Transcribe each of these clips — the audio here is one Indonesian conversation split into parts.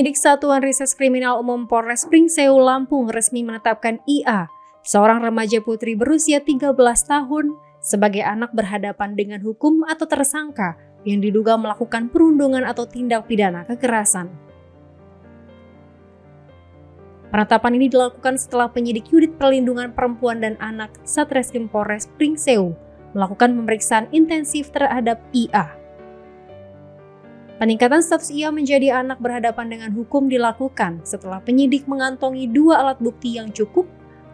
Penyidik Satuan Reserse Umum Polres Pringsewu, Lampung resmi menetapkan IA, seorang remaja putri berusia 13 tahun, sebagai anak berhadapan dengan hukum atau tersangka yang diduga melakukan perundungan atau tindak pidana kekerasan. Penetapan ini dilakukan setelah penyidik Unit Perlindungan Perempuan dan Anak Satreskrim Polres Pringsewu melakukan pemeriksaan intensif terhadap IA. Peningkatan status IA menjadi anak berhadapan dengan hukum dilakukan setelah penyidik mengantongi 2 alat bukti yang cukup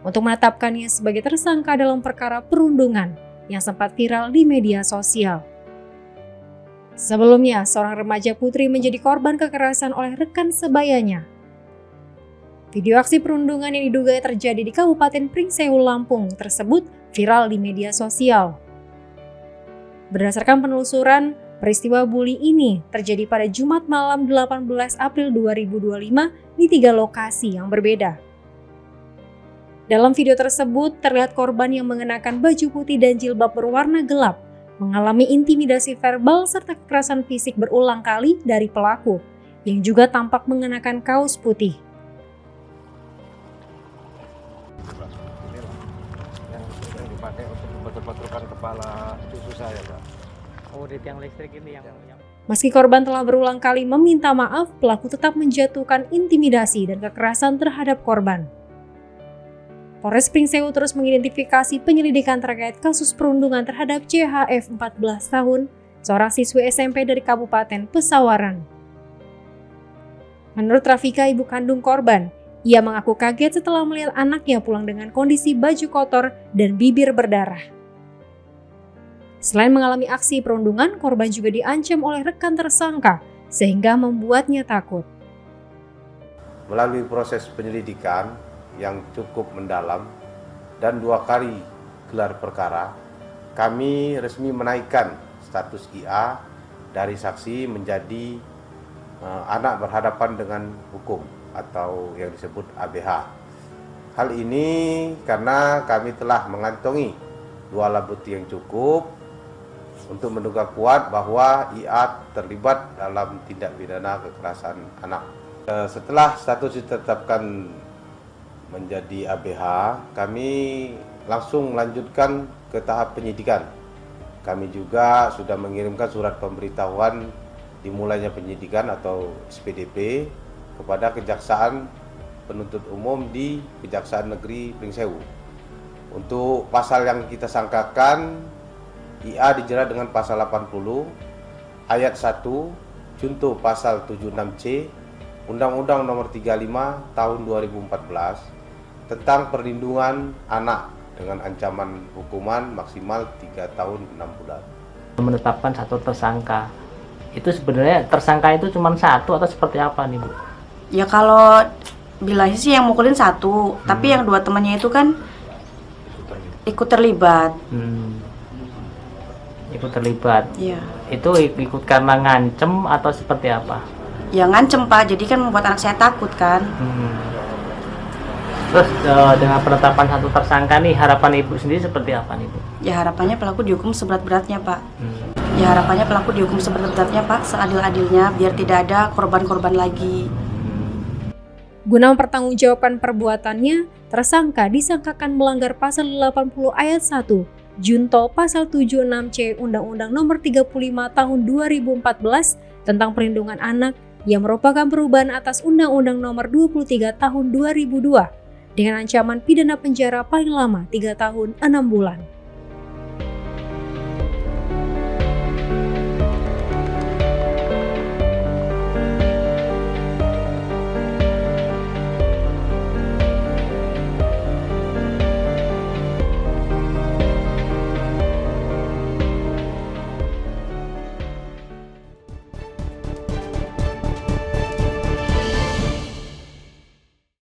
untuk menetapkannya sebagai tersangka dalam perkara perundungan yang sempat viral di media sosial. Sebelumnya, seorang remaja putri menjadi korban kekerasan oleh rekan sebayanya. Video aksi perundungan yang diduga terjadi di Kabupaten Pringsewu, Lampung tersebut viral di media sosial. Berdasarkan penelusuran, peristiwa bully ini terjadi pada Jumat malam 18 April 2025 di 3 lokasi yang berbeda. Dalam video tersebut, terlihat korban yang mengenakan baju putih dan jilbab berwarna gelap mengalami intimidasi verbal serta kekerasan fisik berulang kali dari pelaku, yang juga tampak mengenakan kaos putih. Yang dipakai untuk membentur-benturkan kepala cucu saya, Pak. Oh, di tiang listrik ini yang... Meski korban telah berulang kali meminta maaf, pelaku tetap menjatuhkan intimidasi dan kekerasan terhadap korban. Polres Pringsewu terus mengidentifikasi penyelidikan terkait kasus perundungan terhadap CHF 14 tahun, seorang siswi SMP dari Kabupaten Pesawaran. Menurut Rafika, ibu kandung korban, ia mengaku kaget setelah melihat anaknya pulang dengan kondisi baju kotor dan bibir berdarah. Selain mengalami aksi perundungan, korban juga diancam oleh rekan tersangka sehingga membuatnya takut. Melalui proses penyelidikan yang cukup mendalam dan 2 kali gelar perkara, kami resmi menaikkan status IA dari saksi menjadi anak berhadapan dengan hukum atau yang disebut ABH. Hal ini karena kami telah mengantongi 2 alat bukti yang cukup untuk menduga kuat bahwa IA terlibat dalam tindak pidana kekerasan anak. Setelah status ditetapkan menjadi ABH, kami langsung melanjutkan ke tahap penyidikan. Kami juga sudah mengirimkan surat pemberitahuan dimulainya penyidikan atau SPDP kepada Kejaksaan Penuntut Umum di Kejaksaan Negeri Pringsewu. Untuk pasal yang kita sangkakan, IA dijerat dengan pasal 80 ayat 1 junto pasal 76C Undang-Undang Nomor 35 Tahun 2014 tentang perlindungan anak dengan ancaman hukuman maksimal 3 tahun 6 bulan. Menetapkan satu tersangka, itu sebenarnya tersangka itu cuma satu atau seperti apa nih, Bu? Ya kalau bilangnya sih yang mukulin satu, tapi yang 2 temannya itu kan ikut terlibat. Ikut terlibat. Iya. Itu ikut karena ngancem atau seperti apa? Ya ngancem, Pak, jadi kan membuat anak saya takut kan. Terus dengan penetapan satu tersangka nih, harapan Ibu sendiri seperti apa nih, Bu? Ya harapannya pelaku dihukum seberat-beratnya, Pak. Ya harapannya pelaku dihukum seberat-beratnya, Pak, seadil-adilnya biar tidak ada korban-korban lagi. Guna mempertanggungjawabkan perbuatannya, tersangka disangkakan melanggar pasal 80 ayat 1 junto pasal 76C Undang-Undang Nomor 35 Tahun 2014 tentang perlindungan anak yang merupakan perubahan atas Undang-Undang Nomor 23 Tahun 2002 dengan ancaman pidana penjara paling lama 3 tahun 6 bulan.